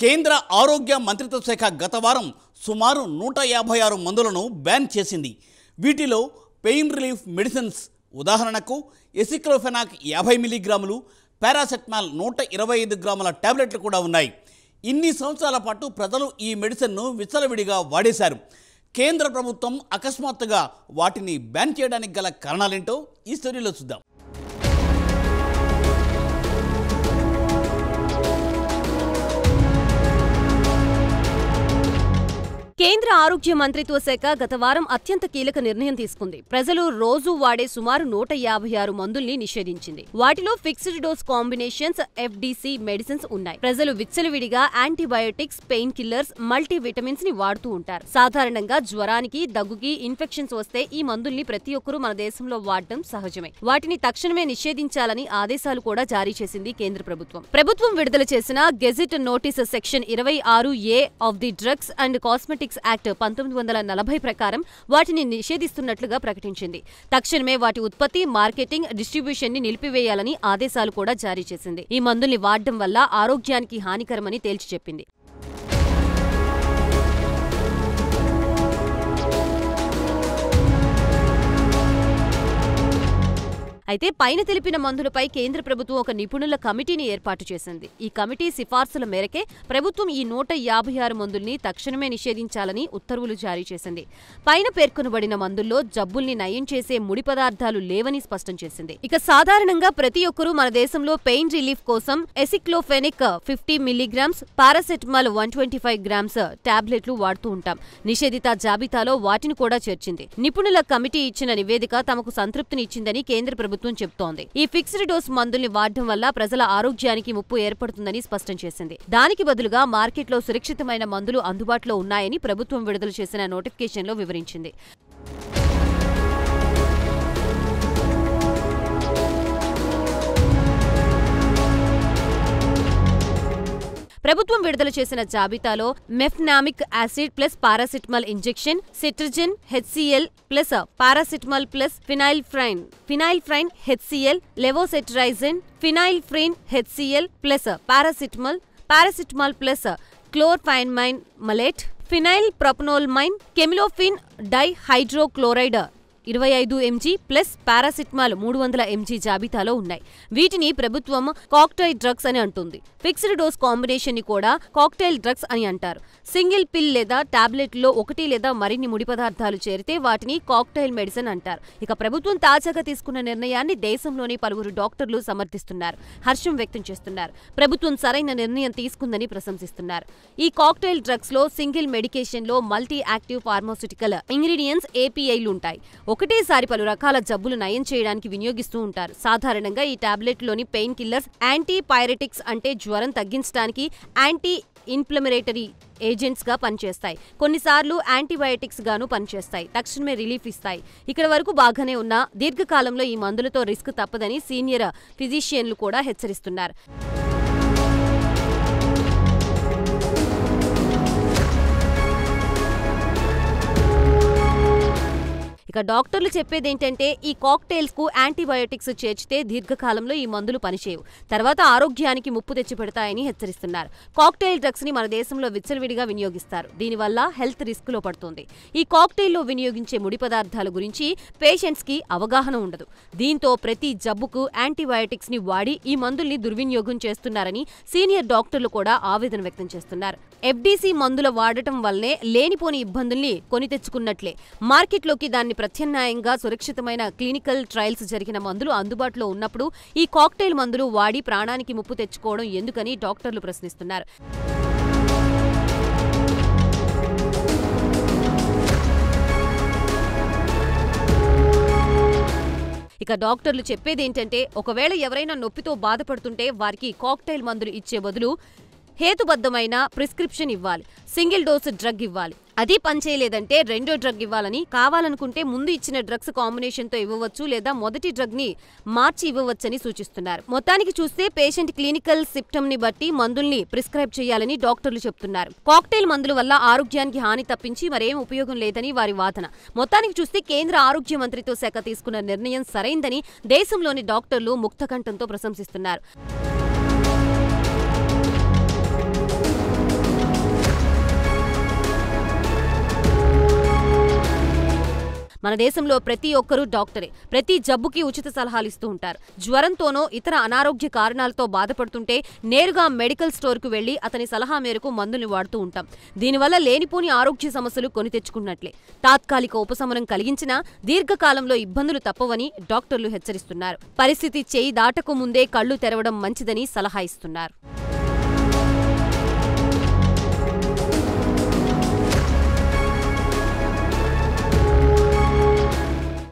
కేంద్ర ఆరోగ్య మంత్రిత్వ శాఖ గత వారం సుమారు 156 మందులను బ్యాన్ చేసింది. వీటిలో పెయిన్ రిలీఫ్ మెడిసిన్స్ ఉదాహరణకు ఎసిక్లోఫెనాక్ 50 మిల్లీగ్రాములు, పారాసెటమాల్ 125 గ్రాముల టాబ్లెట్లు కూడా ఉన్నాయి. ఇన్ని సంవత్సరాల పాటు ప్రజలు ఈ మెడిసిన్ను విచ్చలవిడిగా వాడేశారు. కేంద్ర ప్రభుత్వం అకస్మాత్తుగా వాటిని బ్యాన్ చేయడానికి గల కారణాలేంటో ఈ స్టోరీలో చూద్దాం. కేంద్ర ఆరోగ్య మంత్రిత్వ శాఖ గత వారం అత్యంత కీలక నిర్ణయం తీసుకుంది. ప్రజలు రోజు వాడే సుమారు 156 మందుల్ని నిషేధించింది. వాటిలో fixed dose combinations, FDC medicines ఉన్నాయి. ప్రజలు విచ్చలవిడిగా antibiotics, pain killers, multi vitamins ని వాడుతూ ఉంటారు. సాధారణంగా జ్వరానికి, దగ్గుకి, ఇన్ఫెక్షన్స్ వస్తే ఈ మందుల్ని ప్రతి ఒక్కరూ మన దేశంలో వాడటం సహజమే. వాటిని తక్షణమే నిషేధించాలని ఆదేశాలు కూడా జారీ చేసింది కేంద్ర ప్రభుత్వం. ప్రభుత్వం విడుదల చేసిన gazette notice section 26A of the drugs and cosmetics act 1940 ప్రకారం వాటిని నిషేధిస్తున్నట్లుగా ప్రకటించింది. తక్షణమే వాటి ఉత్పత్తి, మార్కెటింగ్, డిస్ట్రిబ్యూషన్ ని నిలిపివేయాలని ఆదేశాలు కూడా జారీ చేసింది. ఈ మందుల్ని వాడడం వల్ల ఆరోగ్యానికి హానికరమని తేల్చి చెప్పింది. అయితే పైన తెలిపిన మందులపై కేంద్ర ప్రభుత్వం ఒక నిపుణుల కమిటీని ఏర్పాటు చేసింది. ఈ కమిటీ సిఫార్సుల మేరకే ప్రభుత్వం ఈ 156 మందుల్ని తక్షణమే నిషేధించాలని ఉత్తర్వులు జారీ చేసింది. పైన పేర్కొనబడిన మందుల్లో జబ్బుల్ని నయం చేసే ముడి పదార్థాలు లేవని స్పష్టం చేసింది. ఇక సాధారణంగా ప్రతి ఒక్కరూ మన దేశంలో పెయిన్ రిలీఫ్ కోసం ఎసిక్లోఫెనిక్ 50 మిల్లీగ్రామ్స్, పారాసెటమాల్ 125 గ్రామ్స్ టాబ్లెట్లు వాడుతూ ఉంటాం. నిషేధిత జాబితాలో వాటిని కూడా చేర్చింది. నిపుణుల కమిటీ ఇచ్చిన నివేదిక తమకు సంతృప్తిని ఇచ్చిందని కేంద్ర ప్రభుత్వం చెబుతోంది. ఈ ఫిక్స్డ్ డోస్ మందుల్ని వాడడం వల్ల ప్రజల ఆరోగ్యానికి ముప్పు ఏర్పడుతుందని స్పష్టం చేసింది. దానికి బదులుగా మార్కెట్లో సురక్షితమైన మందులు అందుబాటులో ఉన్నాయని ప్రభుత్వం విడుదల చేసిన నోటిఫికేషన్లో వివరించింది. ప్రభుత్వం విడుదల చేసిన జాబితాలో mefenamic acid plus paracetamol injection, cetirizine HCl plus paracetamol plus phenylephrine HCl, levocetirizine, phenylephrine HCl plus paracetamol plus chlorpheniramine maleate, phenyl propanolamine, camylofin dihydrochloride 25 mg plus paracetamol 300 mg జాబితాలో ఉన్నాయి. వీటిని ప్రభుత్వం కాక్టైల్ డ్రగ్స్ అని అంటుంది. ఫిక్స్డ్ డోస్ కాంబినేషన్ ని కూడా cocktail drugs అని అంటారు. సింగిల్ పిల్ లేదా టాబ్లెట్లో ఒకటి లేదా మరిన్ని ముడి పదార్థాలు చేరితే వాటిని కాక్టైల్ మెడిసిన్ అంటారు. ఇక ప్రభుత్వం తాజాగా తీసుకున్న నిర్ణయాన్ని దేశంలోని పలువురు డాక్టర్లు సమర్థిస్తున్నారు, హర్షం వ్యక్తం చేస్తున్నారు. ప్రభుత్వం సరైన నిర్ణయం తీసుకుందని ప్రశంసిస్తున్నారు. ఈ కాక్టైల్ డ్రగ్స్ లో సింగిల్ మెడికేషన్ లో మల్టీ యాక్టివ్ ఫార్మాస్యూటికల్ ఇంగ్రీడియంట్స్ APIలు ఉంటాయి. ఒకటేసారి పలు రకాల జబ్బులు నయం చేయడానికి వినియోగిస్తూ ఉంటారు. సాధారణంగా ఈ టాబ్లెట్లోని పెయిన్ కిల్లర్స్ యాంటీపైరెటిక్స్ అంటే జ్వరం తగ్గించడానికి యాంటీ ఇన్ఫ్లమేటరీ ఏజెంట్స్ గా పనిచేస్తాయి. కొన్నిసార్లు యాంటీబయాటిక్స్ గాను పనిచేస్తాయి. తక్షణమే రిలీఫ్ ఇస్తాయి. ఇక్కడ వరకు బాగానే ఉన్నా దీర్ఘకాలంలో ఈ మందులతో రిస్క్ తప్పదని సీనియర్ ఫిజిషియన్లు కూడా హెచ్చరిస్తున్నారు. ఇక డాక్టర్లు చెప్పేదేంటంటే ఈ కాక్టైల్స్ కు యాంటీబయోటిక్స్ చేర్చితే దీర్ఘకాలంలో ఈ మందులు పనిచేయవు, తర్వాత ఆరోగ్యానికి ముప్పు తెచ్చిపెడతాయని హెచ్చరిస్తున్నారు. కాక్టైల్ డ్రగ్స్ ని మన దేశంలో విచ్చలవిడిగా వినియోగిస్తారు. దీనివల్ల హెల్త్ రిస్క్ లో పడుతుంది. ఈ కాక్టైల్లో వినియోగించే ముడి పదార్థాల గురించి పేషెంట్స్ కి అవగాహన ఉండదు. దీంతో ప్రతి జబ్బుకు యాంటీబయోటిక్స్ ని వాడి ఈ మందుల్ని దుర్వినియోగం చేస్తున్నారని సీనియర్ డాక్టర్లు కూడా ఆవేదన వ్యక్తం చేస్తున్నారు. FDC మందుల వాడటం వల్లనే లేనిపోని ఇబ్బందుల్ని కొని తెచ్చుకున్నట్లే. మార్కెట్లోకి దాన్ని ప్రత్యామ్నాయంగా సురక్షితమైన క్లినికల్ ట్రయల్స్ జరిగిన మందులు అందుబాటులో ఉన్నప్పుడు ఈ కాక్టైల్ మందులు వాడి ప్రాణానికి ముప్పు తెచ్చుకోవడం ఎందుకని డాక్టర్లు ప్రశ్నిస్తున్నారు. ఇక డాక్టర్లు చెప్పేదేంటంటే ఒకవేళ ఎవరైనా నొప్పితో బాధపడుతుంటే వారికి కాక్టైల్ మందులు ఇచ్చే బదులు హేతుబద్ధమైన ప్రిస్క్రిప్షన్ ఇవ్వాలి, సింగిల్ డోస్ డ్రగ్ ఇవ్వాలి. అది పనిచేయలేదంటే రెండో డ్రగ్ ఇవ్వాలని, కావాలనుకుంటే ముందు ఇచ్చిన డ్రగ్స్ కాంబినేషన్తో ఇవ్వవచ్చు లేదా మొదటి డ్రగ్ ని మార్చి ఇవ్వవచ్చని సూచిస్తున్నారు. మొత్తానికి చూస్తే పేషెంట్ క్లినికల్ సిమ్టమ్ ని బట్టి మందుల్ని ప్రిస్క్రైబ్ చేయాలని డాక్టర్లు చెప్తున్నారు. కాక్టైల్ మందుల వల్ల ఆరోగ్యానికి హాని తప్పించి మరేం ఉపయోగం లేదని వారి వాదన. మొత్తానికి చూస్తే కేంద్ర ఆరోగ్య మంత్రిత్వ శాఖ తీసుకున్న నిర్ణయం సరైందని దేశంలోని డాక్టర్లు ముక్తకంఠంతో ప్రశంసిస్తున్నారు. మన దేశంలో ప్రతి ఒక్కరూ డాక్టరే. ప్రతి జబ్బుకి ఉచిత సలహాలు ఇస్తూ ఉంటారు. జ్వరంతోనో ఇతర అనారోగ్య కారణాలతో బాధపడుతుంటే నేరుగా మెడికల్ స్టోర్కు వెళ్లి అతని సలహా మేరకు మందుల్ని వాడుతూ ఉంటాం. దీనివల్ల లేనిపోని ఆరోగ్య సమస్యలు కొని తెచ్చుకున్నట్లే. తాత్కాలిక ఉపశమనం కలిగించినా దీర్ఘకాలంలో ఇబ్బందులు తప్పవని డాక్టర్లు హెచ్చరిస్తున్నారు. పరిస్థితి చేయి దాటకు ముందే కళ్లు తెరవడం మంచిదని సలహా ఇస్తున్నారు.